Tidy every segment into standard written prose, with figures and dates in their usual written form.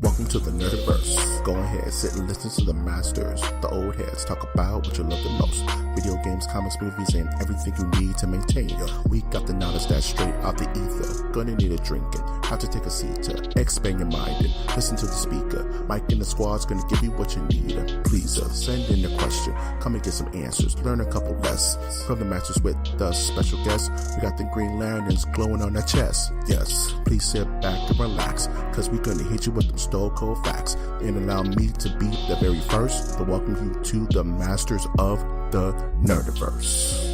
Welcome to the Nerdiverse. Go ahead, sit and listen to the masters, the old heads, talk about what you love the most. Video games, comics, movies, and everything you need to maintain your week. Got the knowledge that's straight out the ether. Gonna need a drink and have to take a seat to expand your mind and listen to the speaker. Mike and the squad's gonna give you what you need. Please send in a question, come and get some answers, learn a couple lessons from the masters with the special guests. We got the green lanterns glowing on their chest. Yes, please sit back and relax, cause we're gonna hit you with them stone cold facts. And allow me to be the very first to welcome you to the masters of the Nerdiverse.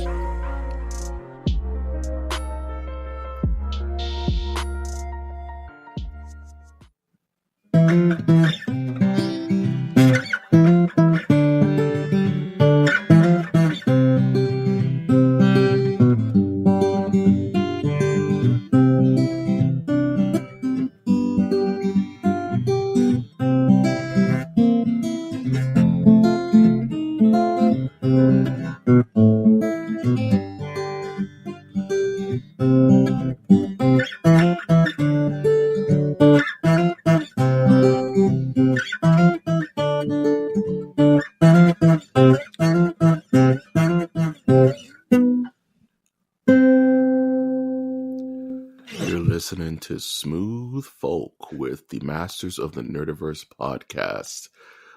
Listening to Smooth Folk with the Masters of the Nerdiverse podcast,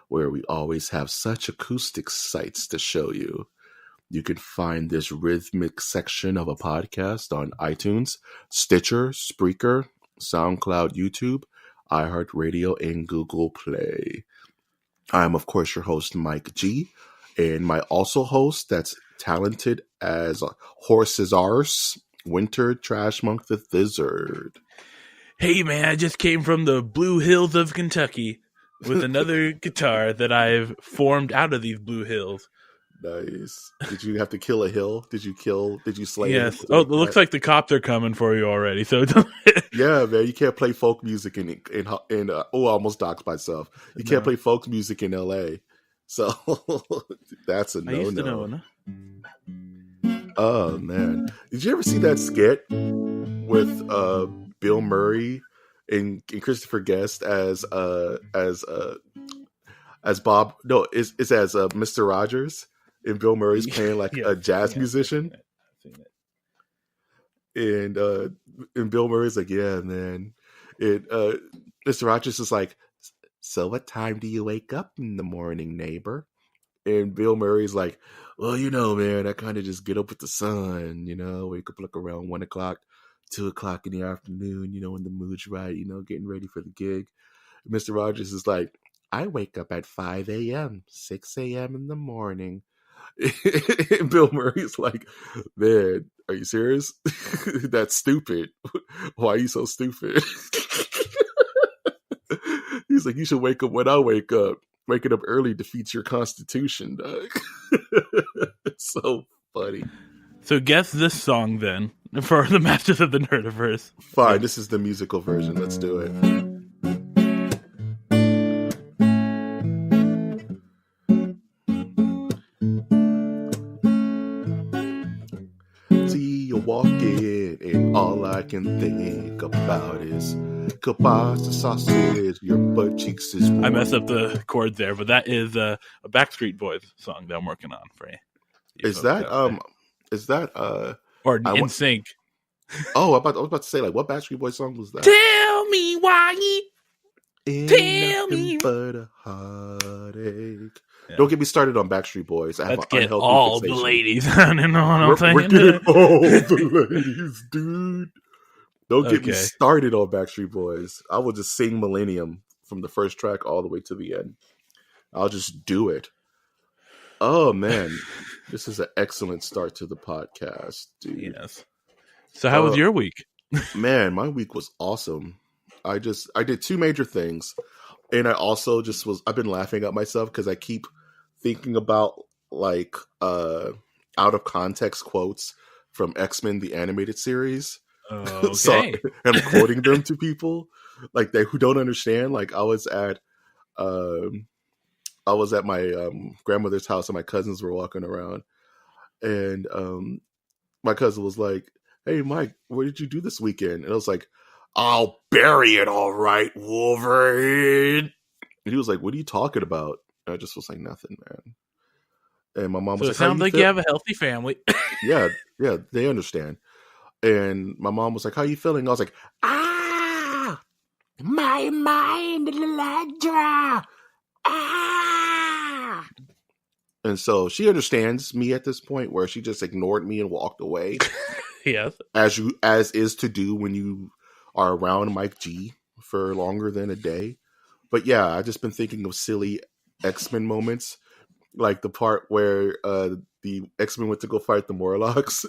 where we always have such acoustic sights to show you. You can find this rhythmic section of a podcast on iTunes, Stitcher, Spreaker, SoundCloud, YouTube, iHeartRadio, and Google Play. I'm, of course, your host, Mike G, and my also host that's talented as Horse's Arse, Winter Trash Monk the Thizzard. Hey man, I just came from the Blue Hills of Kentucky with another guitar that I've formed out of these Blue Hills. Nice. Did you have to kill a hill? Did you slay Yes. it? Oh, it looks like the cops are coming for you already. So yeah, man, you can't play folk music in I almost doxed myself. You can't play folk music in LA. So that's a no-no. I used to know, no? Oh man, did you ever see that skit with Bill Murray and Christopher Guest as Bob? No, it's as Mr. Rogers, and Bill Murray's playing like a jazz musician. I've seen it. And Bill Murray's like, yeah, man. Mr. Rogers is like, so what time do you wake up in the morning, neighbor? And Bill Murray's like, well, man, I kind of just get up with the sun, wake up like around 1 o'clock, 2 o'clock in the afternoon, when the mood's right, getting ready for the gig. And Mr. Rogers is like, I wake up at 5 a.m., 6 a.m. in the morning. And Bill Murray's like, man, are you serious? That's stupid. Why are you so stupid? He's like, you should wake up when I wake up. Waking up early defeats your constitution, dog. It's so funny. So guess this song then for the Masters of the Nerdiverse. Fine, this is the musical version. Let's do it. See you walking, and all I can think about is kielbasa sausage, your butt cheeks is warm. I messed up the chord there, but that is a Backstreet Boys song that I'm working on for you. Is that or In Sync? Oh, I was about to say, like, what Backstreet Boys song was that? Tell me why. Tell me but a heartache. Yeah. Don't get me started on Backstreet Boys. Let's get all fixation. The ladies. I don't know what I'm saying. We're getting all the ladies, dude. Don't get me started on Backstreet Boys. I will just sing Millennium from the first track all the way to the end. I'll just do it. Oh, man. This is an excellent start to the podcast, dude. Yes. So how was your week? Man, my week was awesome. I did two major things. And I also I've been laughing at myself because I keep thinking about like out of context quotes from X-Men, the animated series. Okay. So I'm quoting them to people like who don't understand. Like I was at my grandmother's house and my cousins were walking around, and my cousin was like, "Hey Mike, what did you do this weekend?" And I was like, I'll bury it all right, Wolverine. And he was like, what are you talking about? And I just was like, nothing, man. And my mom was So it like, how sounds you like feel? you have a healthy family. Yeah, they understand. And my mom was like, how you feeling? I was like, my mind, Elandra. And so she understands me at this point where she just ignored me and walked away. Yes. As is to do when you are around Mike G for longer than a day. But yeah, I've just been thinking of silly X-Men moments. Like the part where the X-Men went to go fight the Morlocks,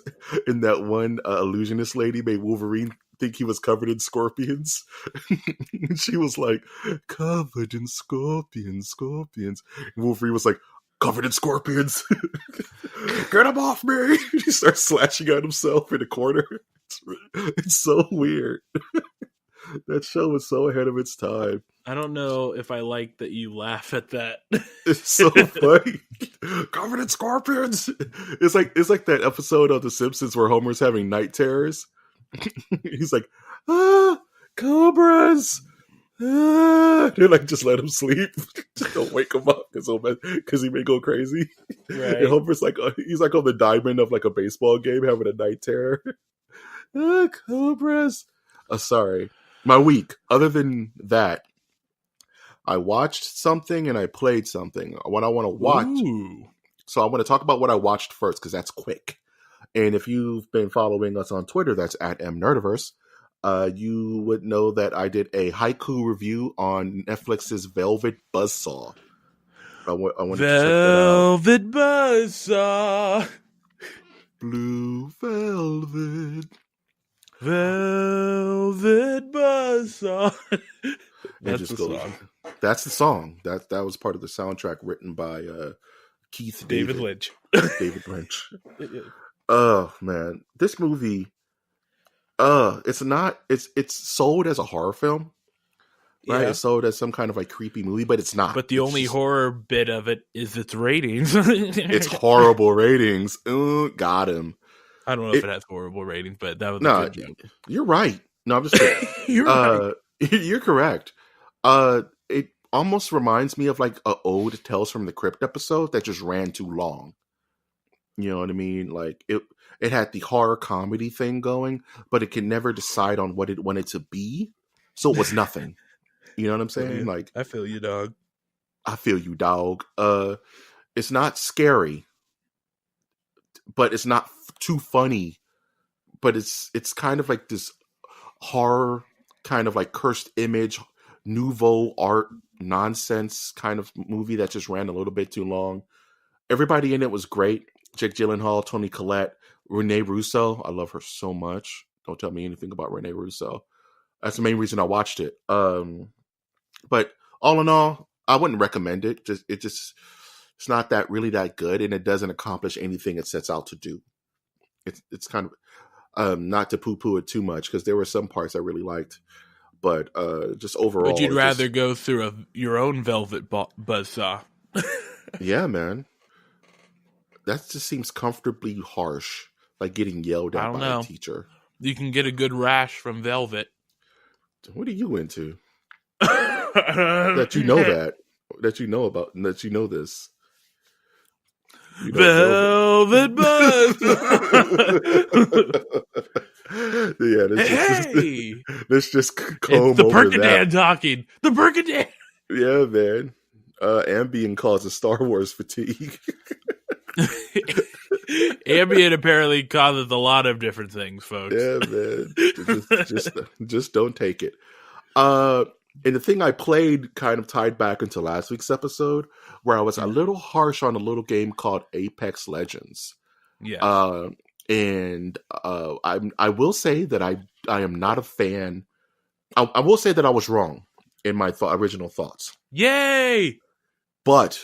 and that one illusionist lady made Wolverine think he was covered in scorpions. And she was like, covered in scorpions. And Wolverine was like, covered in scorpions. Get him off me. He starts slashing at himself in the corner. It's so weird. That show was so ahead of its time. I don't know if I like that you laugh at that. It's so funny. Covered in scorpions. It's like that episode of The Simpsons where Homer's having night terrors. He's like, cobras. They're like, just let him sleep. Just don't wake him up because he may go crazy. Right. And Homer's like, he's like on the diamond of like a baseball game having a night terror. Cobras. Sorry. My week. Other than that, I watched something and I played something. What I want to watch. Ooh. So I want to talk about what I watched first because that's quick. And if you've been following us on Twitter, that's at MNerdiverse. You would know that I did a haiku review on Netflix's Velvet Buzzsaw. I wanted to check that out. Velvet Buzzsaw. Blue velvet. Velvet Buzzsaw. That's the song. That's the song. That was part of the soundtrack written by Keith David Lynch. David Lynch. Oh man, this movie. It's sold as a horror film, right? Yeah. It's sold as some kind of like creepy movie, but it's not. But the only horror bit of it is its ratings. It's horrible ratings. Got him. I don't know if it has horrible ratings, but that was a good joke. You're right. No, I'm just kidding. You're right. You're correct. It almost reminds me of like a old Tales from the Crypt episode that just ran too long. You know what I mean? Like it had the horror comedy thing going, but it could never decide on what it wanted to be. So it was nothing. You know what I'm saying? Like I feel you, dog. I feel you, dog. It's not scary, but it's not too funny. But it's kind of like this horror, kind of like cursed image, nouveau art nonsense kind of movie that just ran a little bit too long. Everybody in it was great. Jake Gyllenhaal, Toni Collette, Renee Russo. I love her so much. Don't tell me anything about Renee Russo. That's the main reason I watched it. But all in all, I wouldn't recommend it. It's not that really that good, and it doesn't accomplish anything it sets out to do. It's kind of not to poo-poo it too much because there were some parts I really liked, but just overall. But you'd rather go through your own Velvet Buzzsaw. Yeah, man. That just seems comfortably harsh, like getting yelled at by a teacher. You can get a good rash from Velvet. What are you into? That you know that. That you know about. That you know this. You know Velvet Buzz. Yeah, let's just comb it's the over Perkadan that. talking. The Perkadan. Yeah, man. Ambien causes Star Wars fatigue. Ambien apparently causes a lot of different things, folks. Yeah, man. Just don't take it. And the thing I played kind of tied back into last week's episode, where I was a little harsh on a little game called Apex Legends. Yeah. And I will say that I am not a fan. I will say that I was wrong in my original thoughts. Yay! But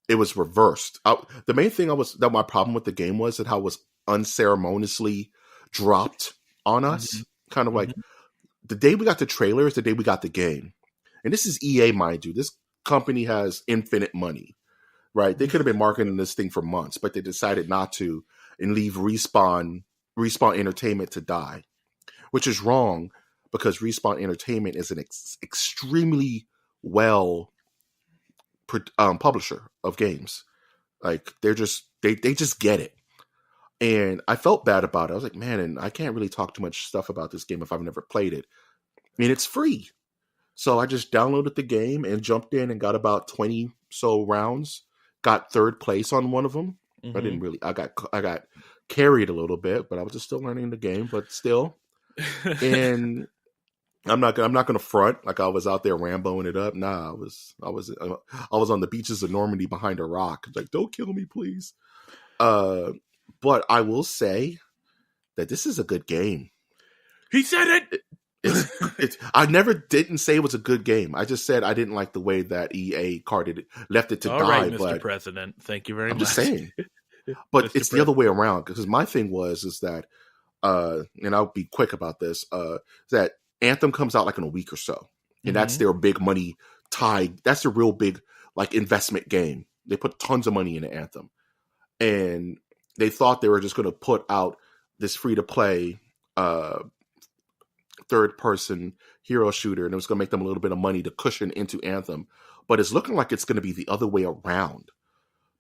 it was reversed. The main thing that my problem with the game was that how it was unceremoniously dropped on us. Mm-hmm. Kind of like the day we got the trailer is the day we got the game. And this is EA, mind you. This company has infinite money, right? They could have been marketing this thing for months, but they decided not to and leave Respawn Entertainment to die, which is wrong. because Respawn Entertainment is an extremely well publisher of games. Like they just get it. And I felt bad about it. I was like, man, and I can't really talk too much stuff about this game if I've never played it. And it's free. So I just downloaded the game and jumped in and got about 20 so rounds. Got third place on one of them. I didn't really. I got carried a little bit, but I was just still learning the game. But still, and I'm not gonna front like I was out there ramboing it up. Nah, I was on the beaches of Normandy behind a rock. Like, don't kill me, please. But I will say that this is a good game. He said it. I never didn't say it was a good game. I just said I didn't like the way that EA left it to All die. right, Mr. But President, thank you very much. I'm just saying. But Mr. it's the other way around, because my thing is that, and I'll be quick about this, that Anthem comes out like in a week or so, and that's their big money tie. That's a real big like investment game. They put tons of money into Anthem, and they thought they were just going to put out this free to play third person hero shooter, and it was going to make them a little bit of money to cushion into Anthem. But it's looking like it's going to be the other way around,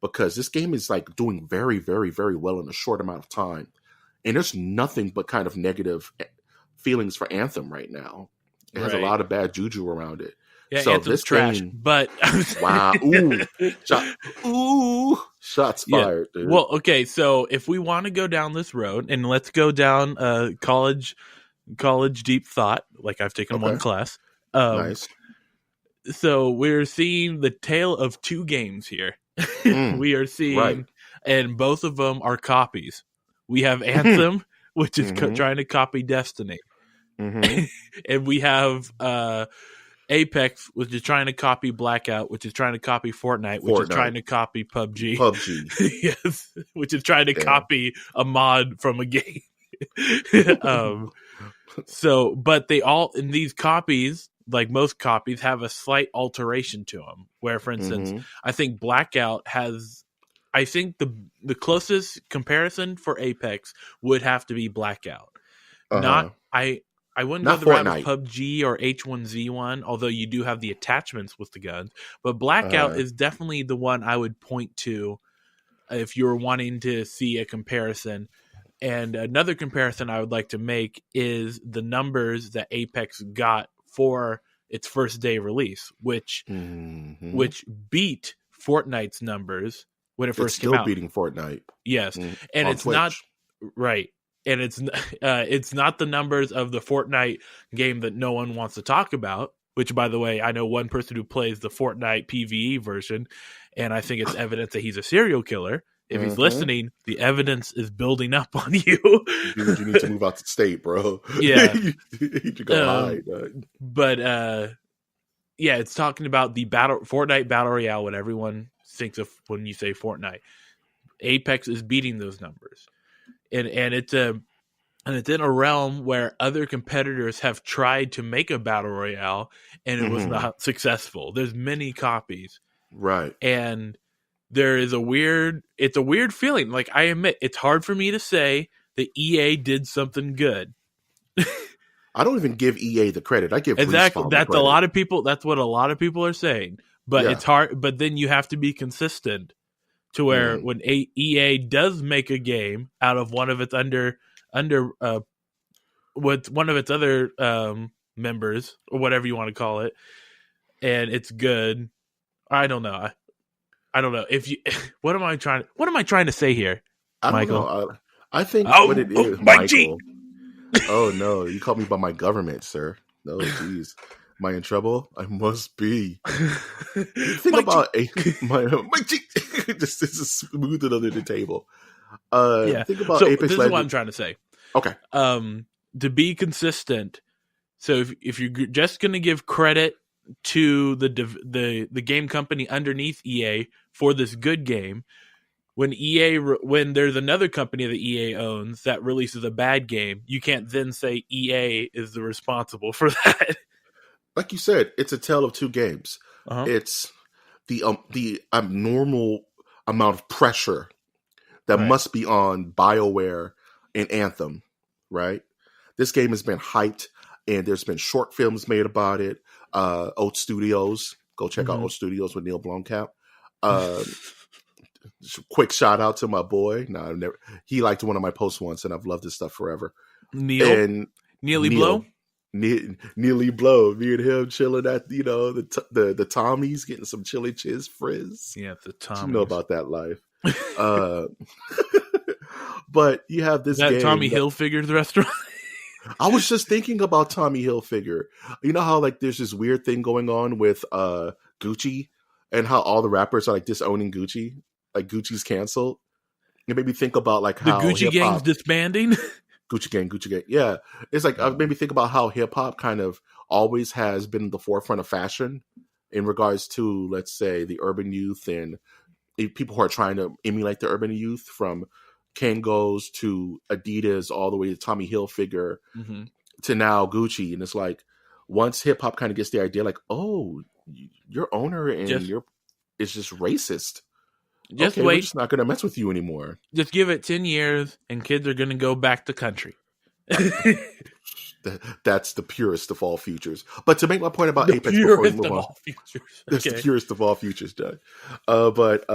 because this game is like doing very, very, very well in a short amount of time. And there's nothing but kind of negative feelings for Anthem right now. It has a lot of bad juju around it. Yeah, so Anthem's this trash, game, but wow, shots fired, dude. Well, okay, so if we want to go down this road, and let's go down college deep thought, like I've taken one class. Nice. So we're seeing the tale of two games here. We are seeing, and both of them are copies. We have Anthem, which is trying to copy Destiny, and we have Apex, which is trying to copy Blackout, which is trying to copy Fortnite, which is trying to copy PUBG. Yes, which is trying to copy a mod from a game. So, but they all, in these copies, like most copies, have a slight alteration to them. Where, for instance, I think Blackout has, I think the closest comparison for Apex would have to be Blackout. I wouldn't go the route of PUBG or H1Z1, although you do have the attachments with the guns. But Blackout is definitely the one I would point to if you were wanting to see a comparison. And another comparison I would like to make is the numbers that Apex got for its first day release, which beat Fortnite's numbers when it first came out. It's still beating Fortnite. Yes, and it's Twitch. Not right. And it's not the numbers of the Fortnite game that no one wants to talk about, which, by the way, I know one person who plays the Fortnite PvE version, and I think it's evidence that he's a serial killer. If he's listening, the evidence is building up on you. Dude, you need to move out the state, bro. Yeah. You need to go hide. But, yeah, it's talking about the Fortnite Battle Royale, what everyone thinks of when you say Fortnite. Apex is beating those numbers. And it's in a realm where other competitors have tried to make a battle royale and it was not successful. There's many copies, right? And there is it's a weird feeling. Like, I admit, it's hard for me to say that EA did something good. I don't even give EA the credit. I give exactly. Respawn That's the credit. a lot of people. That's what a lot of people are saying. But it's hard. But then you have to be consistent. To where when EA does make a game out of one of its with one of its other members or whatever you want to call it, and it's good, I don't know. I don't know if you. What am I trying to say here, Michael? I think what it is, Michael. G. Oh no, you called me by my government, sir. No, jeez. Am I in trouble? I must be. Think about my G. This is smoothed under the table. Think about so Apex this Legends. is what I'm trying to say. Okay. To be consistent. So if you're just going to give credit to the game company underneath EA for this good game, when there's another company that EA owns that releases a bad game, you can't then say EA is the responsible for that. Like you said, it's a tale of two games. It's the abnormal amount of pressure that must be on BioWare and Anthem, right? This game has been hyped and there's been short films made about it. Oat Studios, go check out Oat Studios with Neil Blomkamp. Quick shout out to my boy. No, I've never. He liked one of my posts once, and I've loved his stuff forever. Neely Blow. Neely Blow. Me and him chilling at the Tommies, getting some chili chiz frizz. Yeah, the Tommies. You know about that life. But you have this that game Tommy Hilfiger's restaurant. I was just thinking about Tommy Hilfiger. You know how like there's this weird thing going on with Gucci, and how all the rappers are like disowning Gucci. Like Gucci's canceled. It made me think about like how the Gucci gang's disbanding. Gucci gang. Yeah, it's like it made me think about how hip hop kind of always has been the forefront of fashion in regards to, let's say, the urban youth and people who are trying to emulate the urban youth, from Kangols to Adidas all the way to Tommy Hilfiger to now Gucci. And it's like once hip hop kind of gets the idea, like, oh, your owner and is just racist. Just wait. We're just not going to mess with you anymore. Just give it 10 years and kids are going to go back to country. That's the purest of all futures. But to make my point about Apex before we move on, that's the purest of all futures, Doug. But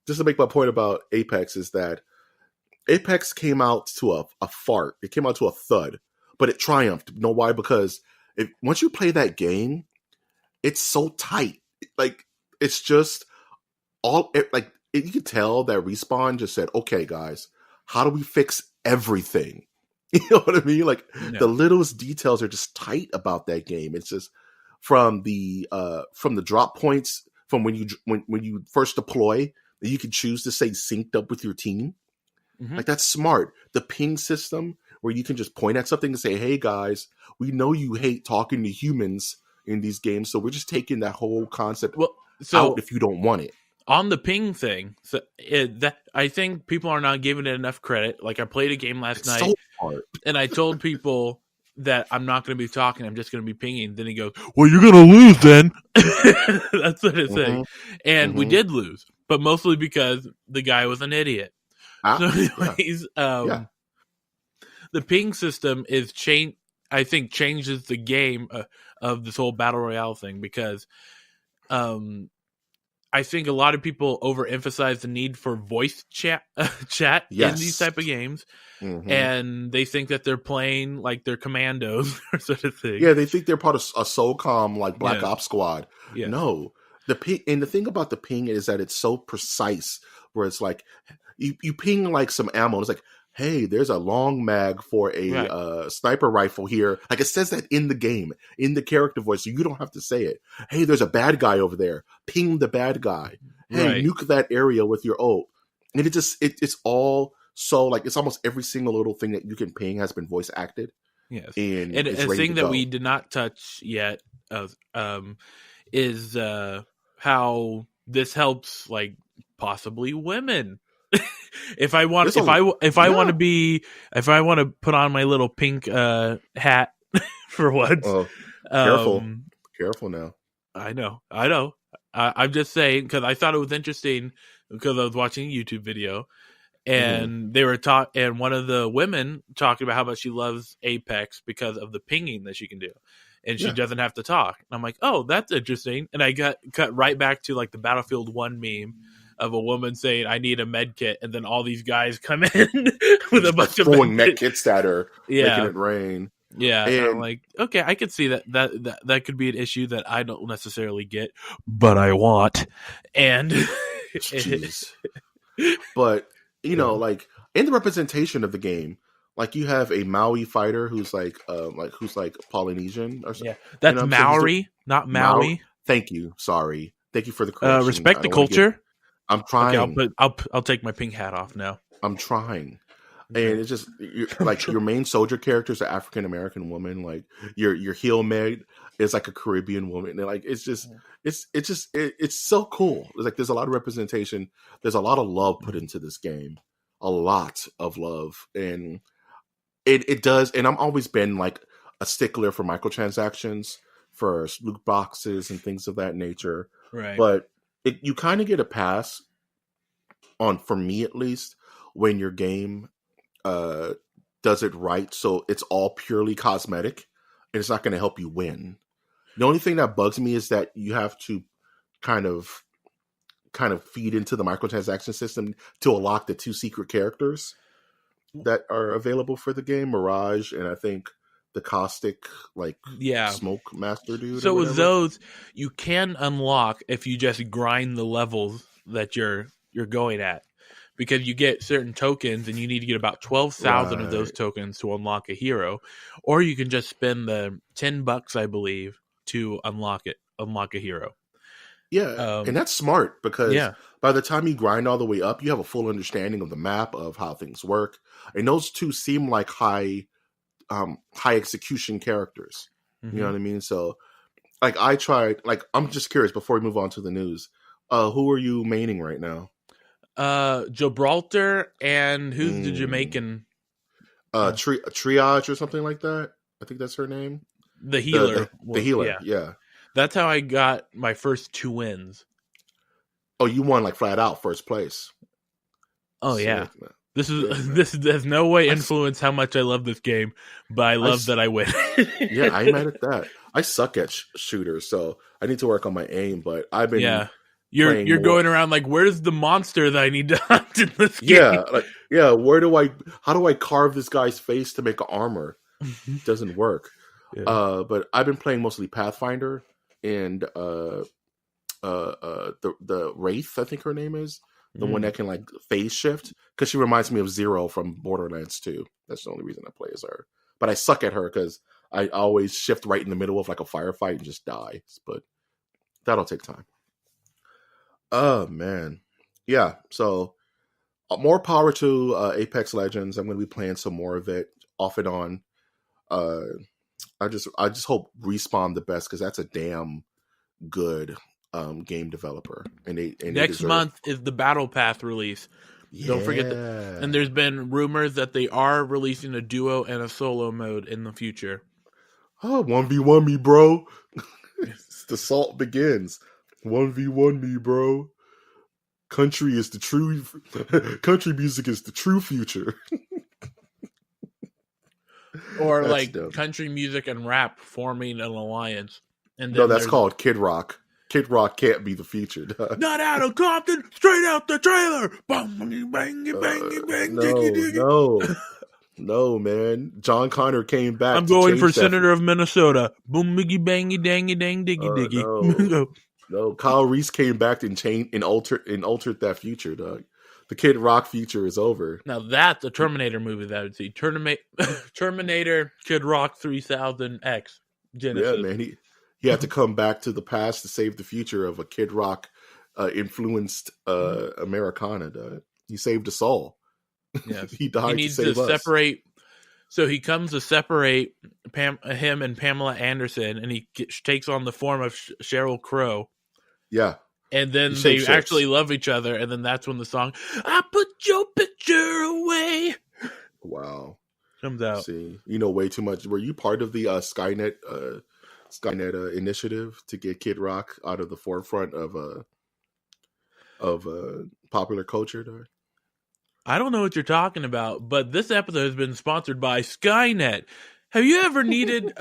just to make my point about Apex is that Apex came out to a fart. It came out to a thud, but it triumphed. You know why? Because once you play that game, it's so tight. Like it's just you could tell that Respawn just said, "Okay, guys, how do we fix everything?" You know what I mean? Like the littlest details are just tight about that game. It's just from the drop points, from when you first deploy, you can choose to say synced up with your team. Like that's smart. The ping system where you can just point at something and say, "Hey guys, we know you hate talking to humans in these games, so we're just taking that whole concept out if you don't want it." On the ping thing, I think people are not giving it enough credit. Like I played a game last night, and I told people that I'm not going to be talking. I'm just going to be pinging. Then he goes, "Well, you're going to lose then." That's what it's saying. And we did lose, but mostly because the guy was an idiot. So anyways, the ping system is I think changes the game of this whole battle royale thing, because I think a lot of people overemphasize the need for voice chat in these type of games, and they think that they're playing like they're commandos or sort of thing. Yeah, they think they're part of a SOCOM like Black Ops Squad. Yeah. No, the ping, and the thing about the ping is that it's so precise. Where it's like you ping like some ammo. It's like, hey, there's a long mag for a sniper rifle here. Like it says that in the game, in the character voice, so you don't have to say it. Hey, there's a bad guy over there. Ping the bad guy. Hey, nuke that area with your ult. And it's all so like it's almost every single little thing that you can ping has been voice acted. Yes, and a thing that we did not touch yet is how this helps like possibly women. If I want to put on my little pink hat for once, careful now. I know. I'm just saying because I thought it was interesting because I was watching a YouTube video and they were and one of the women talking about how much she loves Apex because of the pinging that she can do. And she doesn't have to talk. And I'm like, oh, that's interesting. And I got cut right back to like the Battlefield 1 meme of a woman saying, "I need a med kit," and then all these guys come in with a bunch of throwing med kits at her, making it rain. Yeah, and I'm like, okay, I could see that could be an issue that I don't necessarily get, but I want. And but like in the representation of the game, like you have a Maui fighter who's like Polynesian or something. Yeah, that's Maori, not Maui. Thank you. Sorry. Thank you for the correction. Respect the culture. I'm trying. Okay, I'll take my pink hat off now. I'm trying. And it's just like your main soldier character is an African American woman. Like your heel Meg is like a Caribbean woman. And like it's so cool. It's like there's a lot of representation. There's a lot of love put into this game. A lot of love. And it does. And I've always been like a stickler for microtransactions, for loot boxes and things of that nature. Right. But you kind of get a pass on, for me at least, when your game does it right. So it's all purely cosmetic and it's not going to help you win. The only thing that bugs me is that you have to kind of feed into the microtransaction system to unlock the 2 secret characters that are available for the game, Mirage, and I think the Caustic, Smoke Master dude. So with those, you can unlock if you just grind the levels that you're going at, because you get certain tokens, and you need to get about 12,000 of those tokens to unlock a hero, or you can just spend the $10, I believe, to unlock a hero. Yeah, and that's smart because by the time you grind all the way up, you have a full understanding of the map, of how things work, and those 2 seem like high execution characters. Mm-hmm. You know what I mean? So, I tried. I'm just curious before we move on to the news. Who are you maining right now? Gibraltar, and who's the Jamaican? Triage or something like that. I think that's her name. The healer. The healer. Yeah. That's how I got my first 2 wins. Oh, you won flat out first place. Oh, yeah. This has no way influence how much I love this game, but I love that I win. Yeah, I'm mad at that. I suck at shooters, so I need to work on my aim, but I've been You're going around where's the monster that I need to hunt in this game? Yeah, how do I carve this guy's face to make an armor? It doesn't work. Yeah. But I've been playing mostly Pathfinder and the Wraith, I think her name is. The one that can phase shift, because she reminds me of Zero from Borderlands 2. That's the only reason I play as her. But I suck at her because I always shift right in the middle of a firefight and just die. But that'll take time. Oh man, yeah. So more power to Apex Legends. I'm going to be playing some more of it off and on. I just hope Respawn the best, because that's a damn good game developer, and next month is the Battle Path release. Yeah. Don't forget that. And there's been rumors that they are releasing a duo and a solo mode in the future. Oh, 1v1 me, bro. The assault begins. 1v1 me, bro. Country music is the true future. Or country music and rap forming an alliance. And then no, that's called Kid Rock. Kid Rock can't be the future. Not out of Compton, straight out the trailer. Bang, bang, bang. No, man. John Connor came back. I'm going for Senator of Minnesota. Boom, biggy, bangy, dangy, dang, diggy, diggy. No, Kyle Reese came back and altered that future, dog. The Kid Rock future is over. Now that's a Terminator movie that I would see. Terminator Kid Rock 3000X Genesis. Yeah, man. He had to come back to the past to save the future of a Kid Rock influenced Americana. Dog. He saved us all. Yes. He died to save us. Separate. So he comes to separate him and Pamela Anderson, and he takes on the form of Sheryl Crow. Yeah. And then they actually love each other, and then that's when the song, I put your picture away. Wow. Comes out. See, you know way too much. Were you part of the Skynet initiative to get Kid Rock out of the forefront of popular culture? Though? I don't know what you're talking about, but this episode has been sponsored by Skynet. Have you ever needed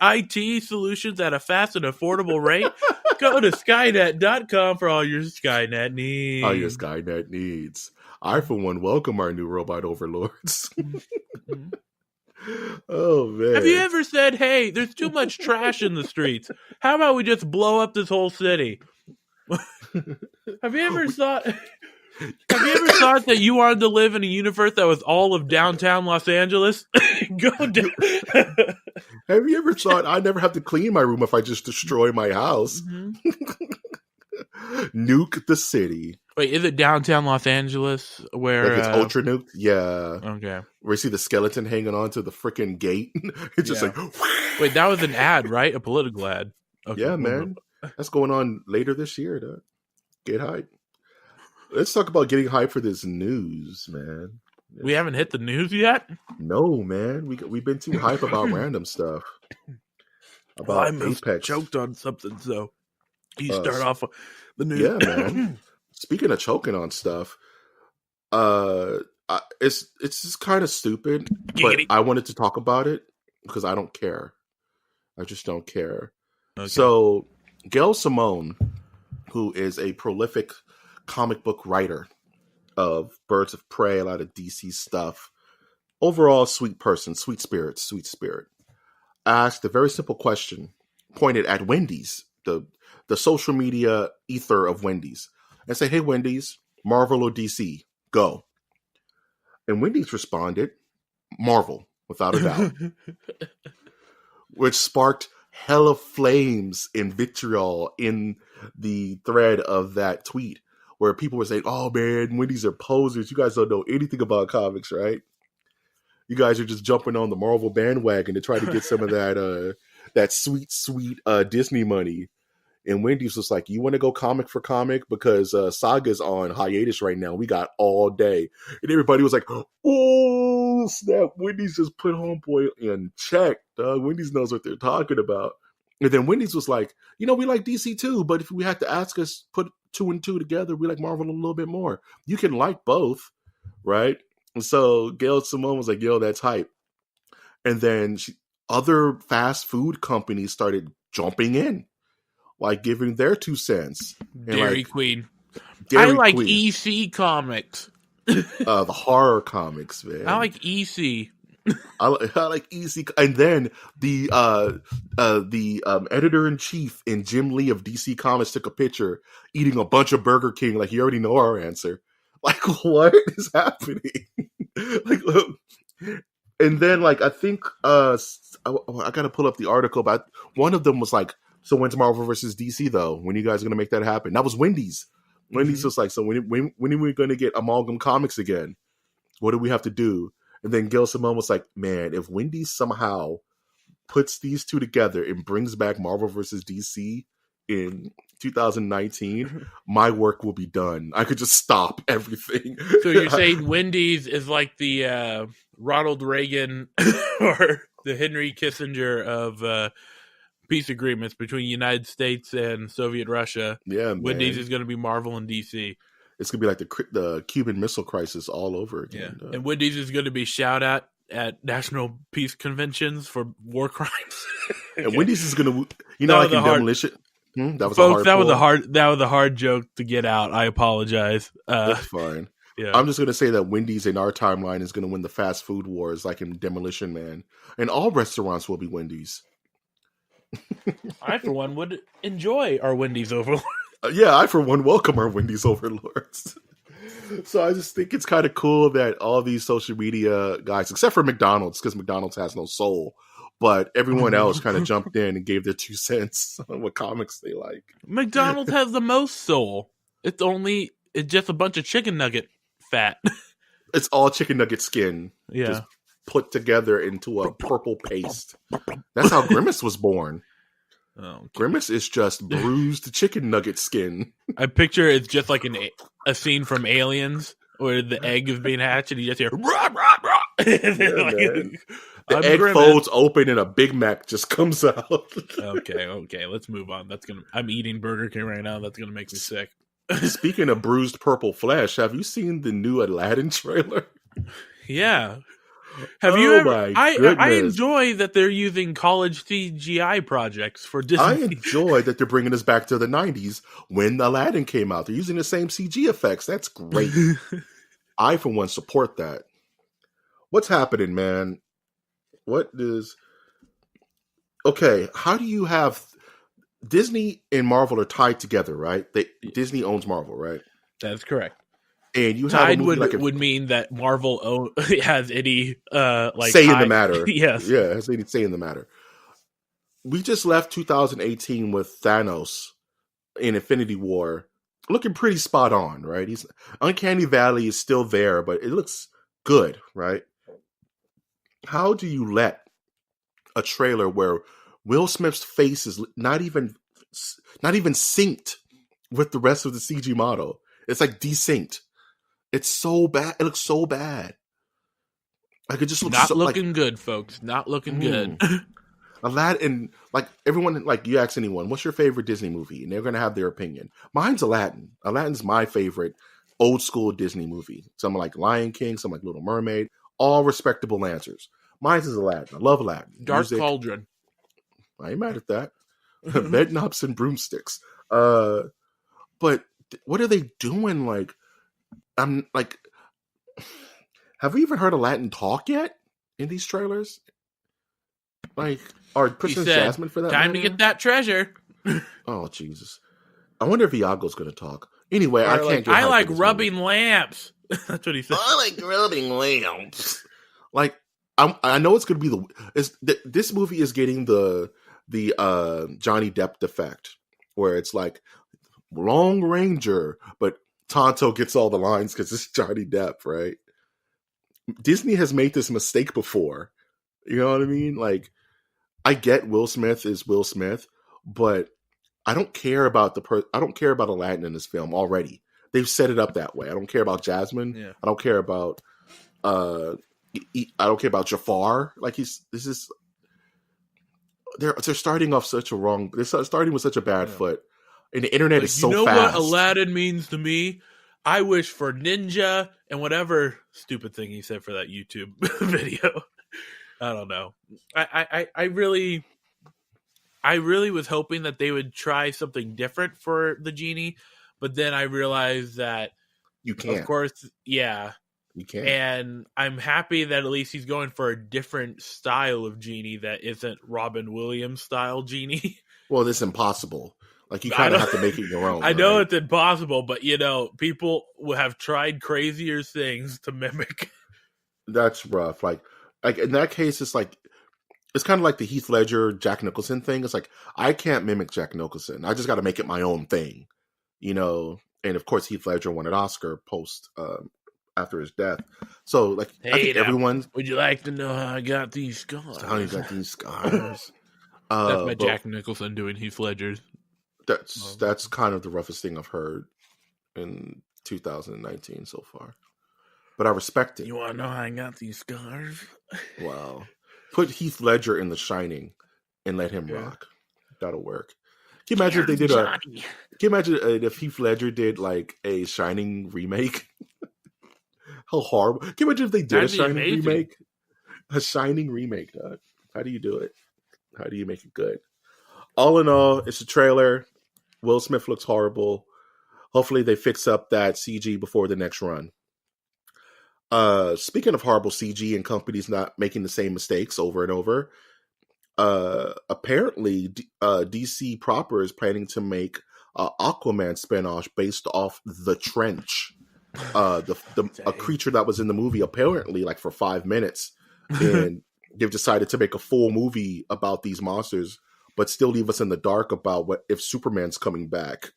IT solutions at a fast and affordable rate? Go to Skynet.com for all your Skynet needs. All your Skynet needs. I, for one, welcome our new robot overlords. Oh, man. Have you ever said, hey, there's too much trash in the streets. How about we just blow up this whole city? Have you ever thought that you wanted to live in a universe that was all of downtown Los Angeles? Go down. Have you ever thought I never have to clean my room if I just destroy my house? Mm-hmm. Nuke the city. Wait, is it downtown Los Angeles where it's ultra nuked? Yeah. Okay. Where you see the skeleton hanging on to the freaking gate. It's just Wait, that was an ad, right? A political ad. Okay. Yeah, man. That's going on later this year. To get hype. Let's talk about getting hype for this news, man. We haven't hit the news yet? No, man. We've been too hype about random stuff. About I must Apex. Choked on something, so you start off the news. Yeah, man. Speaking of choking on stuff, it's just kind of stupid, but I wanted to talk about it. because I don't care. I just don't care. Okay. So Gail Simone, who is a prolific comic book writer of Birds of Prey, a lot of DC stuff, overall sweet person, sweet spirit, asked a very simple question pointed at Wendys, the social media ether of Wendys, and say, hey, Wendys, Marvel or DC, go. And Wendys responded, Marvel, without a doubt, which sparked hella flames and vitriol in the thread of that tweet, where people were saying, oh man, Wendys are posers. You guys don't know anything about comics, right? You guys are just jumping on the Marvel bandwagon to try to get some of that sweet Disney money. And Wendys was like, you want to go comic for comic? Because Saga's on hiatus right now. We got all day. And everybody was like, oh, snap. Wendys just put Homeboy in check. Wendys knows what they're talking about. And then Wendys was like, we like DC too, but if we had to ask us, put 2 and 2 together, we like Marvel a little bit more. You can like both, right? And so Gail Simone was like, yo, that's hype. And then other fast food companies started jumping in, like giving their 2 cents. Dairy Queen. I like EC comics. The horror comics, man. I like EC. I like EC. And then the editor-in-chief and Jim Lee of DC Comics took a picture eating a bunch of Burger King. Like, you already know our answer. Like, what is happening? And then, I think I got to pull up the article, but one of them was like, so when's Marvel versus DC, though? When are you guys going to make that happen? That was Wendys. Wendys was like, so when are we going to get Amalgam Comics again? What do we have to do? And then Gail Simone was like, man, if Wendys somehow puts these 2 together and brings back Marvel versus DC in 2019, my work will be done. I could just stop everything. So you're saying Wendys is like the Ronald Reagan or the Henry Kissinger of peace agreements between the United States and Soviet Russia. Yeah, man. Wendys is going to be Marvel and DC. It's going to be like the Cuban Missile Crisis all over again. Yeah. And Wendys is going to be shout out at national peace conventions for war crimes. And Wendys is going to, like in Demolition. That was folks, that was a hard joke to get out. I apologize. That's fine. Yeah. I'm just going to say that Wendys in our timeline is going to win the fast food wars like in Demolition Man. And all restaurants will be Wendys. I, for one, would enjoy our Wendys overlords. Yeah, I, for one, welcome our Wendys overlords. So I just think it's kind of cool that all these social media guys, except for McDonald's, because McDonald's has no soul, but everyone else kind of jumped in and gave their 2 cents on what comics they like. McDonald's has the most soul. It's just a bunch of chicken nugget fat. It's all chicken nugget skin. Yeah. Just put together into a purple paste. That's how Grimace was born. Oh, okay. Grimace is just bruised chicken nugget skin. I picture it's just like a scene from Aliens where the egg is being hatched and you just hear rah, rah, rah. The egg folds open and a Big Mac just comes out. Okay, let's move on. I'm eating Burger King right now. That's gonna make me sick. Speaking of bruised purple flesh, have you seen the new Aladdin trailer? Yeah. Have you ever? I enjoy that they're using college CGI projects for Disney. I enjoy that they're bringing us back to the 90s when Aladdin came out. They're using the same CG effects. That's great. I, for one, support that. What's happening, man? Okay, how do you have Disney and Marvel are tied together, right? Disney owns Marvel, right? That's correct. And you have a movie would mean that Marvel has any say in the matter. Yes, yeah, has any say in the matter. We just left 2018 with Thanos in Infinity War, looking pretty spot on, right? Uncanny Valley is still there, but it looks good, right? How do you let a trailer where Will Smith's face is not even synced with the rest of the CG model? It's like desynced. It's so bad. It looks so bad. Like it just looks not looking good, folks. Not looking good. Aladdin, like everyone, like you ask anyone, what's your favorite Disney movie? And they're going to have their opinion. Mine's Aladdin. Aladdin's my favorite old school Disney movie. Some like Lion King, some like Little Mermaid, all respectable answers. Mine is Aladdin. I love Aladdin. Dark Music, Cauldron. I ain't mad at that. Bed knobs and broomsticks. But what are they doing? Like, I'm like, have we even heard Aladdin talk yet in these trailers? Like, or Princess Jasmine for that time matter? to get that treasure. Oh, Jesus. I wonder if Iago's going to talk. Anyway, I can't get I hyped like for this rubbing movie. lamps. That's what he said. I like rubbing lamps. Like, I know it's going to be this movie is getting the Johnny Depp defect, where it's like Long Ranger, but Tonto gets all the lines because it's Johnny Depp, right? Disney has made this mistake before. You know what I mean? Like, I get Will Smith is Will Smith, but I don't care about I don't care about Aladdin in this film already. They've set it up that way. I don't care about Jasmine. Yeah. I don't care about I don't care about Jafar. Like they're starting off such a wrong. They're starting with such a bad foot, and the internet is so fast. You know what Aladdin means to me? I wish for ninja and whatever stupid thing he said for that YouTube video. I don't know. I really was hoping that they would try something different for the genie, but then I realized that you can't. Of course, yeah. You can't. And I'm happy that at least he's going for a different style of genie that isn't Robin Williams style genie. Well, it's impossible. Like, you kind of have to make it your own. I know it's impossible, but people will have tried crazier things to mimic. That's rough. Like in that case, it's kind of like the Heath Ledger, Jack Nicholson thing. It's like, I can't mimic Jack Nicholson. I just got to make it my own thing, And of course, Heath Ledger won an Oscar after his death. So, like, hey, I think everyone. Would you like to know how I got these scars? How you got these scars? That's my Jack Nicholson doing Heath Ledger's. That's kind of the roughest thing I've heard in 2019 so far. But I respect it. You want to know how I got these scars? Wow. Put Heath Ledger in The Shining and let him rock. That'll work. Can you imagine if they did Can you imagine if Heath Ledger did like a Shining remake? How horrible! Can you imagine if they did a Shining remake? A Shining remake, Doug. How do you do it? How do you make it good? All in all, it's a trailer. Will Smith looks horrible. Hopefully, they fix up that CG before the next run. Speaking of horrible CG and companies not making the same mistakes over and over, apparently DC proper is planning to make Aquaman spinoff based off The Trench, a creature that was in the movie apparently like for 5 minutes, and they've decided to make a full movie about these monsters, but still leave us in the dark about what if Superman's coming back.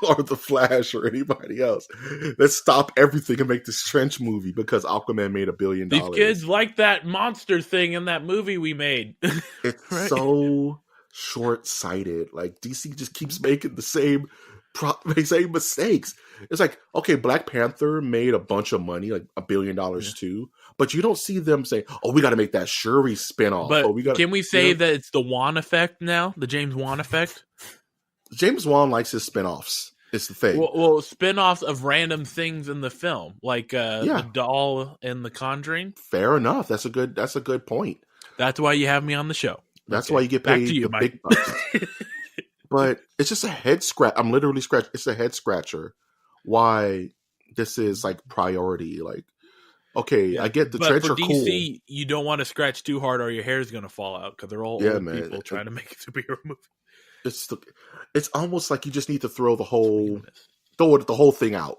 Or the Flash or anybody else. Let's stop everything and make this Trench movie because Aquaman made $1 billion. These kids like that monster thing in that movie we made. It's so short-sighted. Like, DC just keeps making the same mistakes. It's like, okay, Black Panther made a bunch of money, like $1 billion too, but you don't see them say, "Oh, we got to make that Shuri spinoff." But can we say that it's the Wan effect now? The James Wan effect? James Wan likes his spinoffs. It's the thing. Well, spinoffs of random things in the film, like the doll in The Conjuring. Fair enough. That's a good point. That's why you have me on the show. That's why you get paid big bucks. But it's just a head scratch. I'm literally scratching. It's a head scratcher. Why this is like priority? Like, okay, I get the Trench are cool. DC, you don't want to scratch too hard, or your hair is going to fall out because they're all old people trying to make a superhero movie. It's almost like you just need to throw the whole thing out.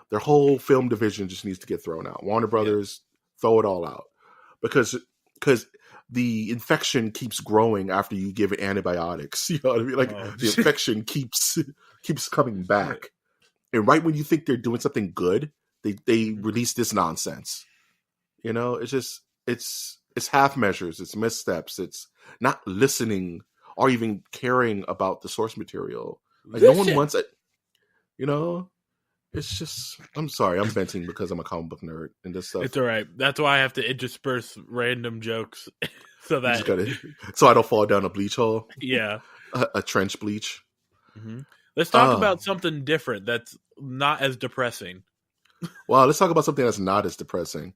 Their whole film division just needs to get thrown out. Warner Brothers, throw it all out because the infection keeps growing after you give it antibiotics. You know what I mean? Like the infection keeps coming back, and right when you think they're doing something good, they release this nonsense. You know, it's half measures, it's missteps, it's not listening or even caring about the source material. Like no one wants it. You know, it's just. I'm sorry, I'm venting because I'm a comic book nerd and this stuff. It's all right. That's why I have to intersperse random jokes so that so I don't fall down a bleach hole. Yeah, a trench bleach. Mm-hmm. Let's talk about something different that's not as depressing. Well, let's talk about something that's not as depressing.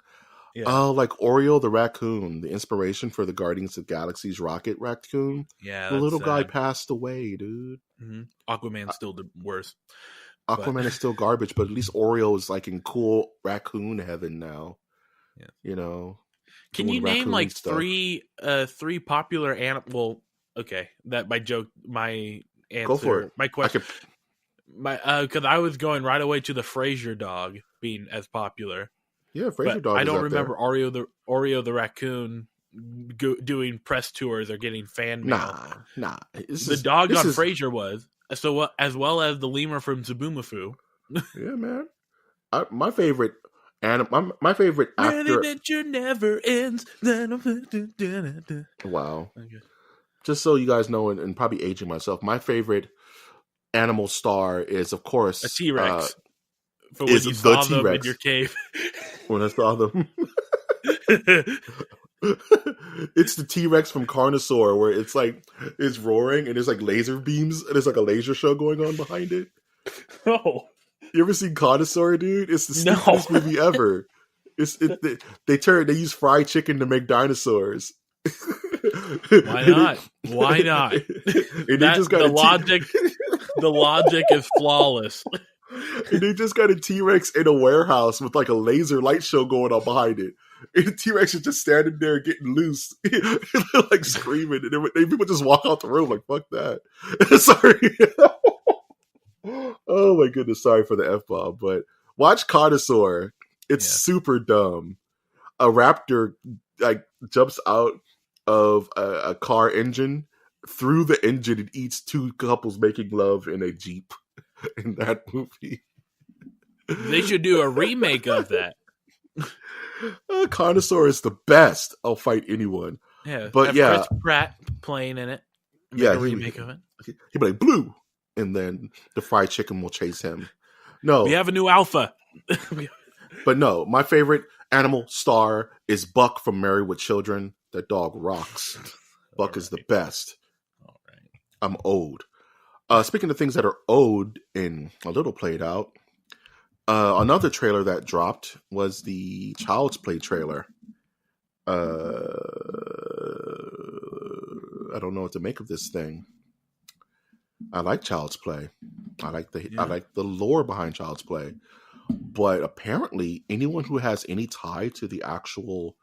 Yeah. Oh, like Oreo the raccoon, the inspiration for the Guardians of the Galaxy's rocket raccoon. Yeah, The that's little guy sad. passed away, dude. Mm-hmm. Aquaman's still worse. Aquaman is still garbage, but at least Oreo is like in cool raccoon heaven now. Yeah. You know. Can you name like three popular animal? Well, okay, that my joke, my answer, go for it. My question, because I was going right away to the Frasier dog being as popular. Yeah, Frasier dog. I don't remember Oreo the raccoon doing press tours or getting fan mail. Nah. The dog on Frasier was so as well as the lemur from Zaboomafoo. Yeah, man. My favorite. And my favorite actor. Adventure never ends. Wow. Okay. Just so you guys know, and probably aging myself, my favorite animal star is, of course, a T-Rex. For when you saw them in your cave. When I saw them. It's the T-Rex from Carnosaur, where it's roaring and there's like laser beams and there's like a laser show going on behind it. Oh. You ever seen Carnosaur, dude? It's the stupidest movie ever. They use fried chicken to make dinosaurs. Why not? Why not? The logic is flawless. And they just got a T-Rex in a warehouse with like a laser light show going on behind it. And the T-Rex is just standing there getting loose, like screaming. And people just walk out the room like, fuck that. Sorry. Oh my goodness, sorry for the F-bomb, but watch Carnosaur. It's super dumb. A raptor like jumps out of a car engine through the engine and eats two couples making love in a Jeep in that movie. They should do a remake of that. Carnosaur is the best. I'll fight anyone. Yeah, but Chris Pratt playing in it. A remake of it. He'd be like, blue. And then the fried chicken will chase him. No. We have a new alpha. But no, my favorite animal star is Buck from Married with Children. That dog rocks. Buck is the best. All right. I'm old. Speaking of things that are old and a little played out, another trailer that dropped was the Child's Play trailer. I don't know what to make of this thing. I like Child's Play. I like the lore behind Child's Play. But apparently anyone who has any tie to the actual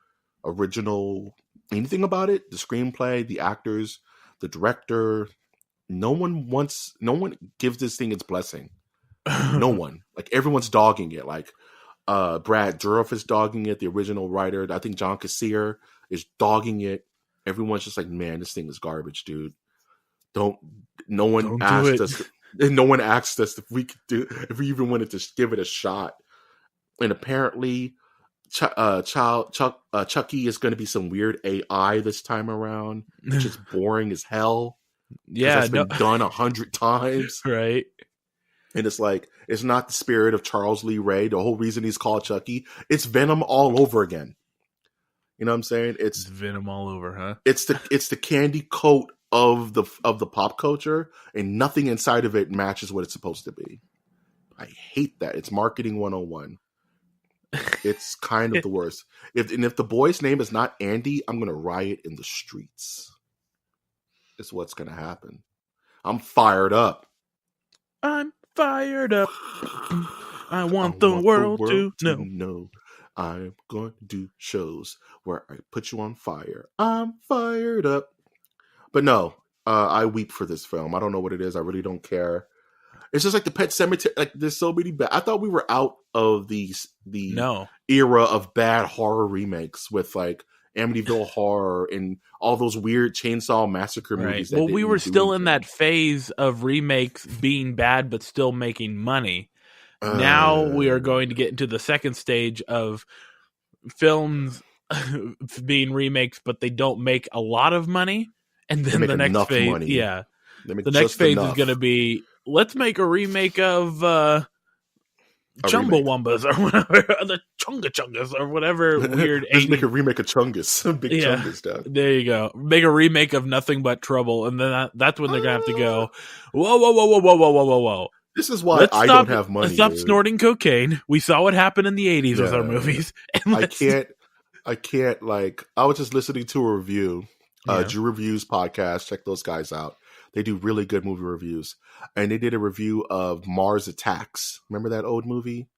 original anything about it, the screenplay, the actors, the director, no one gives this thing its blessing. No one. Like everyone's dogging it. Like Brad Dourif is dogging it, the original writer. I think John Cassier is dogging it. Everyone's just like, man, this thing is garbage, dude. No one asked us if we even wanted to give it a shot. And apparently Chucky is going to be some weird AI this time around, which is boring as hell. Yeah, that's been done 100 times, right? And it's like, it's not the spirit of Charles Lee Ray. The whole reason he's called Chucky, it's Venom all over again. You know what I'm saying? It's Venom all over, huh? It's the candy coat of the pop culture, and nothing inside of it matches what it's supposed to be. I hate that. It's marketing 101. It's kind of the worst. If the boy's name is not Andy, I'm gonna riot in the streets. It's what's gonna happen. I'm fired up. I'm fired up. I want the world to know. I'm going to do shows where I put you on fire. I'm fired up. But no, I weep for this film. I don't know what it is. I really don't care. It's just like the Pet Sematary. Like there's so many bad. I thought we were out of the era of bad horror remakes with like Amityville Horror and all those weird Chainsaw Massacre movies. Well, we were still in that phase of remakes being bad but still making money. Now we are going to get into the second stage of films being remakes, but they don't make a lot of money. And then the next phase, money. The next phase is going to be, let's make a remake of Chumbawambas or whatever, the Chunga Chungas or whatever weird. Let's make a remake of Chungus, Big Chungus stuff. There you go. Make a remake of Nothing But Trouble, and then that's when they're going to have to go, whoa. This is why I don't have money. Let's stop snorting cocaine. We saw what happened in the 80s with our movies. And I can't, like, I was just listening to a review, Yeah. Drew Reviews podcast. Check those guys out. They do really good movie reviews. And they did a review of Mars Attacks. Remember that old movie?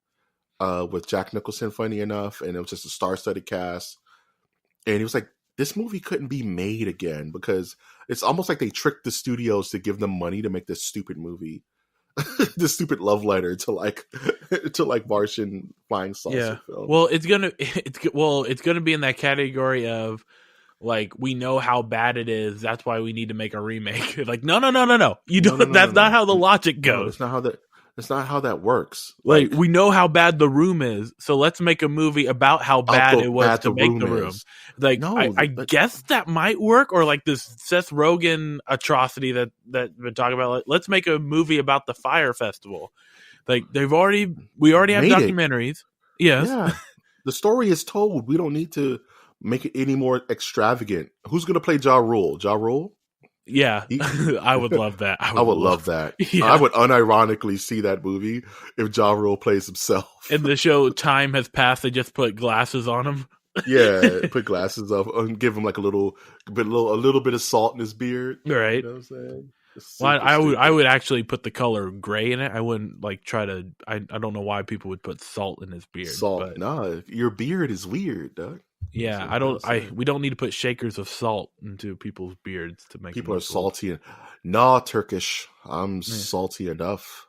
With Jack Nicholson, funny enough. And it was just a star-studded cast. And he was like, this movie couldn't be made again because it's almost like they tricked the studios to give them money to make this stupid movie. This stupid love letter to like Martian flying saucer film. Well, it's gonna be in that category of like, we know how bad it is, that's why we need to make a remake. Like, no. You don't. That's not how the logic goes. No, it's not how that. It's not how that works. Like, we know how bad The Room is, so let's make a movie about how bad it was to make The Room. Like, no, I guess that might work, or like this Seth Rogen atrocity that we're talking about. Like, let's make a movie about the Fire Festival. Like, we already have documentaries. Yes. Yeah. The story is told. We don't need to make it any more extravagant. Who's going to play Ja Rule? Ja Rule? Yeah, I would love that. I would love that. Yeah. I would unironically see that movie if Ja Rule plays himself. In the show Time Has Passed, they just put glasses on him. Yeah, put glasses up and give him like a little bit of salt in his beard. Right. You know what I'm saying? Well, I would actually put the color gray in it. I wouldn't like try to. I don't know why people would put salt in his beard. Salt? No, your beard is weird, Doug. Yeah, we don't need to put shakers of salt into people's beards to make people are salty. Nah, Turkish. I'm salty enough.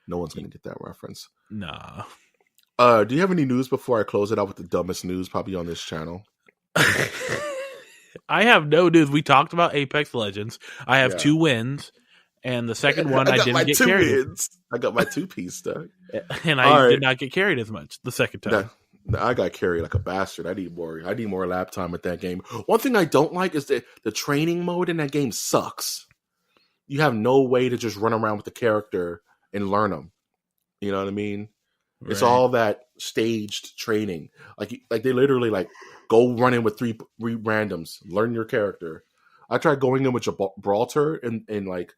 No one's gonna get that reference. Nah. Do you have any news before I close it out with the dumbest news probably on this channel? I have no news. We talked about Apex Legends. I have 2 wins, and the second one I didn't get carried. I got my 2-piece, Doug. And I did not get carried as much the second time. I got carried like a bastard. I need more lap time with that game. One thing I don't like is that the training mode in that game sucks. You have no way to just run around with the character and learn them. You know what I mean? Right. It's all that staged training. Like they literally like go run in with three randoms, learn your character. I tried going in with Gibraltar and like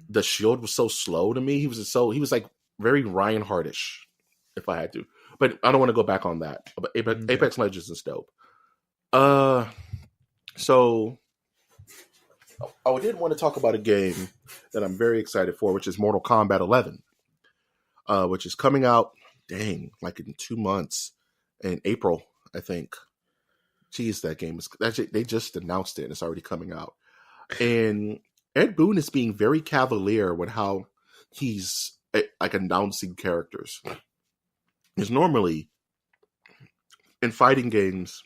the shield was so slow to me. He was like very Reinhardt-ish, if I had to. But I don't want to go back on that. But Apex Legends is dope. So I did want to talk about a game that I'm very excited for, which is Mortal Kombat 11, which is coming out, like in 2 months, in April, I think. Jeez, that game is. They just announced it, and it's already coming out. And Ed Boon is being very cavalier with how he's like announcing characters. Because normally, in fighting games,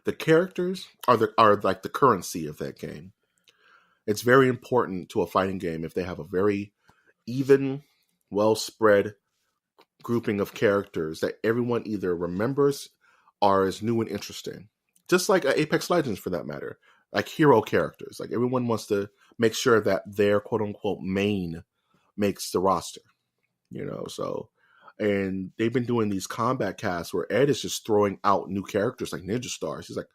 the characters are like the currency of that game. It's very important to a fighting game if they have a very even, well-spread grouping of characters that everyone either remembers or is new and interesting. Just like Apex Legends, for that matter. Like hero characters. Like everyone wants to make sure that their quote-unquote main makes the roster. You know, so... And they've been doing these combat casts where Ed is just throwing out new characters like Ninja Stars. He's like,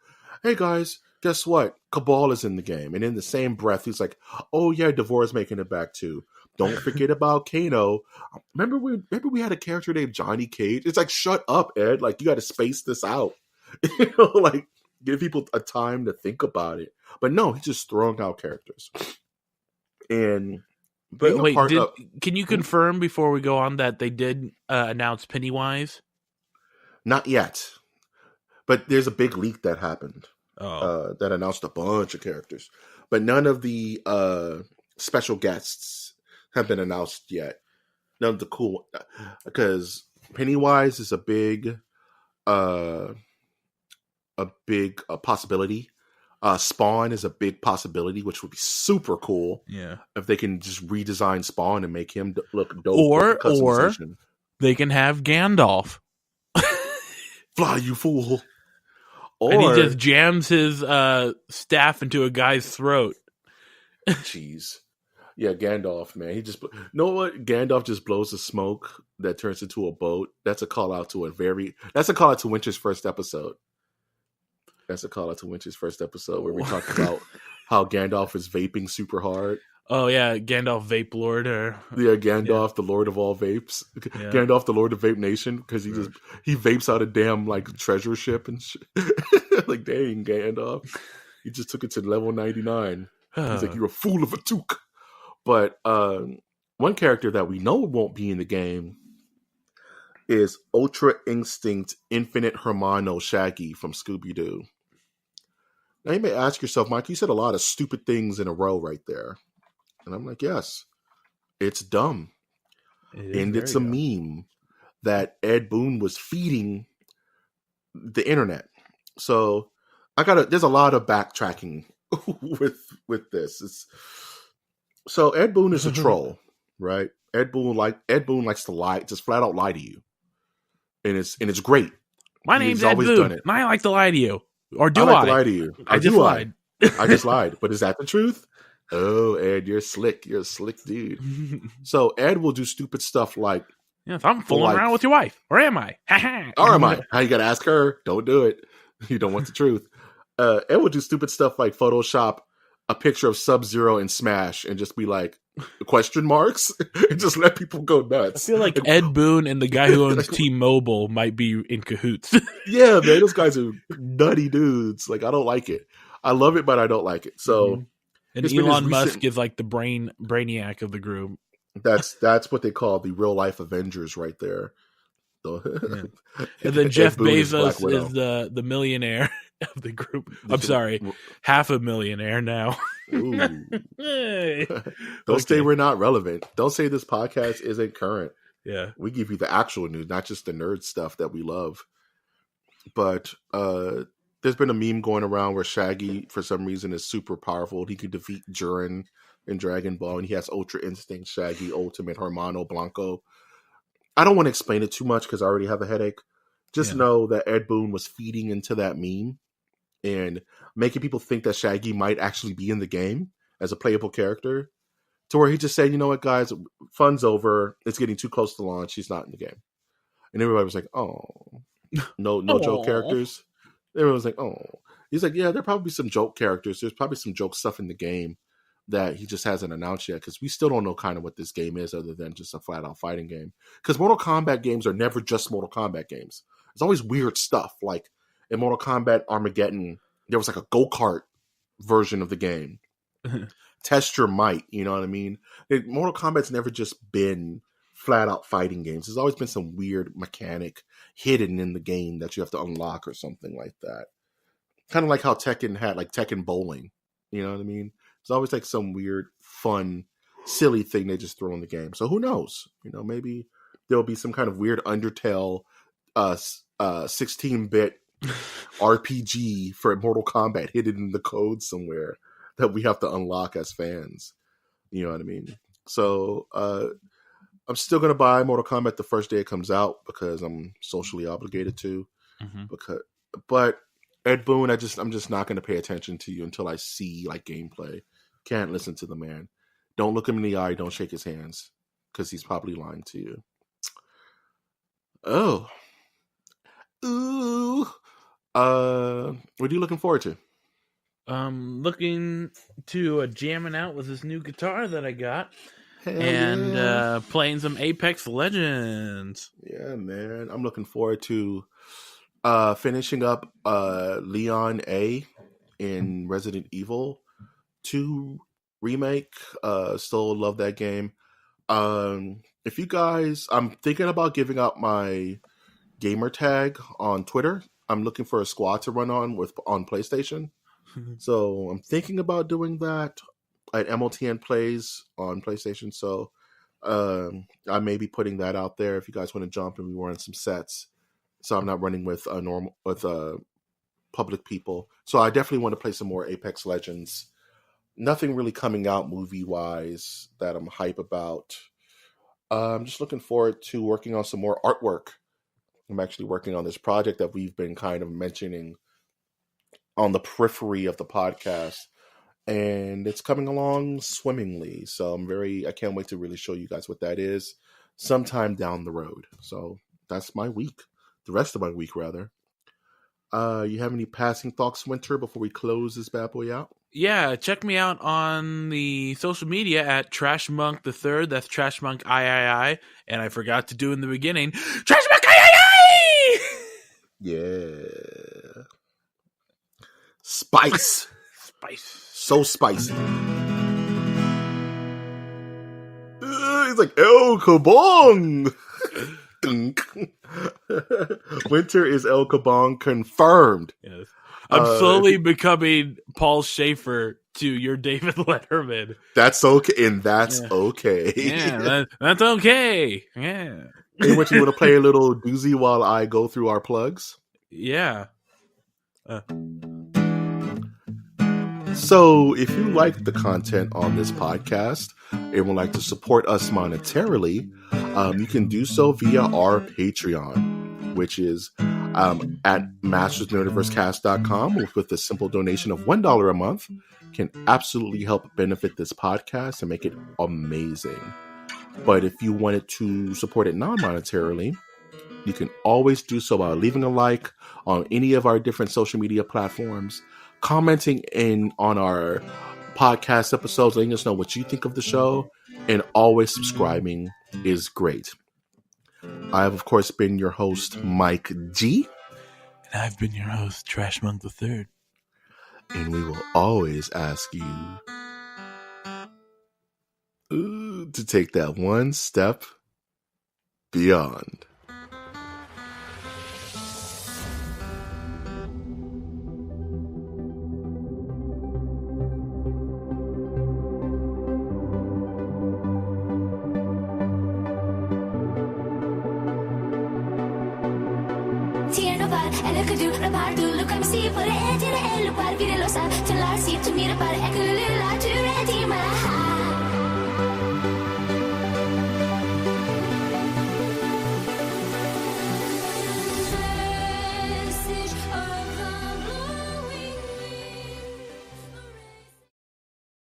hey guys, guess what? Cabal is in the game. And in the same breath, he's like, oh yeah, Devore's making it back too. Don't forget about Kano. Remember we had a character named Johnny Cage? It's like, shut up, Ed. Like, you got to space this out. You know, like, give people a time to think about it. But no, he's just throwing out characters. And... But wait, can you confirm before we go on that they did announce Pennywise? Not yet. But there's a big leak that happened that announced a bunch of characters. But none of the special guests have been announced yet. None of the cool... Because Pennywise is a big possibility. Spawn is a big possibility, which would be super cool. Yeah, if they can just redesign Spawn and make him look dope. Or they can have Gandalf. Fly, you fool! And he just jams his staff into a guy's throat. Jeez, yeah, Gandalf, man. He just know what? Gandalf just blows the smoke that turns into a boat. That's a call out to Winter's first episode. That's a call out to Winch's first episode where we talked about how Gandalf is vaping super hard. Oh yeah, Gandalf Vape Lord, or Gandalf, the Lord of all vapes. Yeah. Gandalf, the Lord of Vape Nation, because he vapes out a damn like treasure ship and shit. Like, dang, Gandalf, he just took it to level 99. He's like, you're a fool of a toque. But one character that we know won't be in the game is Ultra Instinct Infinite Hermano Shaggy from Scooby-Doo. Now you may ask yourself, Mike, you said a lot of stupid things in a row right there. And I'm like, yes, it's dumb. And it's a meme that Ed Boon was feeding the internet. So there's a lot of backtracking with this. So Ed Boon is a troll, right? Ed Boon likes to lie, just flat out lie to you. And it's great. My name's Ed Boon, and I like to lie to you. Or do I? Like to lie to you. I just lied. I just lied. But is that the truth? Oh, Ed, you're slick. You're a slick dude. So Ed will do stupid stuff like, if I'm fooling around with your wife, or am I? Or am I? How you got to ask her? Don't do it. You don't want the truth. Ed will do stupid stuff like Photoshop a picture of Sub-Zero in Smash and just be like, question marks? And just let people go nuts. I feel like Ed Boon and the guy who owns T-Mobile might be in cahoots. Yeah, man, those guys are nutty dudes. Like, I don't like it. I love it, but I don't like it. So, and Elon Musk is like the brainiac of the group. That's what they call the real life Avengers right there. And then Jeff Bezos is the millionaire of the group. I'm sorry, half a millionaire now. Don't say we're not relevant. Don't say this podcast isn't current. Yeah, we give you the actual news, not just the nerd stuff that we love. But there's been a meme going around where Shaggy, for some reason, is super powerful. He can defeat Jiren in Dragon Ball, and he has Ultra Instinct Shaggy, Ultimate Hermano Blanco. I don't want to explain it too much because I already have a headache. Just know that Ed Boon was feeding into that meme and making people think that Shaggy might actually be in the game as a playable character, to where he just said, you know what, guys, fun's over. It's getting too close to launch. He's not in the game. And everybody was like, oh, no joke characters. Everyone was like, oh. He's like, yeah, there'll probably be some joke characters. There's probably some joke stuff in the game that he just hasn't announced yet, because we still don't know kind of what this game is other than just a flat-out fighting game. Because Mortal Kombat games are never just Mortal Kombat games. There's always weird stuff. Like in Mortal Kombat Armageddon, there was like a go-kart version of the game. Test your might, you know what I mean? Mortal Kombat's never just been flat-out fighting games. There's always been some weird mechanic hidden in the game that you have to unlock or something like that. Kind of like how Tekken had like Tekken Bowling. You know what I mean? It's always like some weird, fun, silly thing they just throw in the game. So who knows? You know, maybe there'll be some kind of weird Undertale 16-bit RPG for Mortal Kombat hidden in the code somewhere that we have to unlock as fans. You know what I mean? So I'm still going to buy Mortal Kombat the first day it comes out because I'm socially obligated to. But Ed Boon, I'm just not going to pay attention to you until I see like gameplay. Can't listen to the man. Don't look him in the eye. Don't shake his hands because he's probably lying to you. Oh, ooh. What are you looking forward to? Looking to jamming out with this new guitar that I got. Hell and yeah. Playing some Apex Legends. Yeah, man. I'm looking forward to finishing up Leon A in Resident Evil 2 remake. Still love that game. If you guys, I'm thinking about giving out my gamer tag on Twitter. I'm looking for a squad to run on PlayStation. So I'm thinking about doing that at MOTN Plays on PlayStation. So I may be putting that out there if you guys want to jump and we run some sets. So I'm not running with public people. So I definitely want to play some more Apex Legends. Nothing really coming out movie-wise that I'm hype about. I'm just looking forward to working on some more artwork. I'm actually working on this project that we've been kind of mentioning on the periphery of the podcast. And it's coming along swimmingly. So I can't wait to really show you guys what that is sometime down the road. So that's my week. The rest of my week, rather. You have any passing thoughts, Winter, before we close this bad boy out? Yeah, check me out on the social media at Trash Monk the Third. That's Trash Monk III. And I forgot to do in the beginning, Trash Monk III! Yeah. Spice. Spice. So spicy. He's like, El Kabong. Winter is El Kabong confirmed. Yes. I'm slowly becoming Paul Schaefer to your David Letterman. That's okay, and that's okay. Yeah, that's okay. Yeah. Hey, Winter, you want to play a little doozy while I go through our plugs? Yeah. So, if you like the content on this podcast and would like to support us monetarily, you can do so via our Patreon, which is at mastersnerdiversecast.com with a simple donation of $1 a month can absolutely help benefit this podcast and make it amazing. But if you wanted to support it non-monetarily, you can always do so by leaving a like on any of our different social media platforms, commenting on our podcast episodes, letting us know what you think of the show, and always subscribing is great. I have, of course, been your host, Mike G. And I've been your host, Trash Monk the Third. And we will always ask you to take that one step beyond. Till I see to meet about it, I could live like to ready my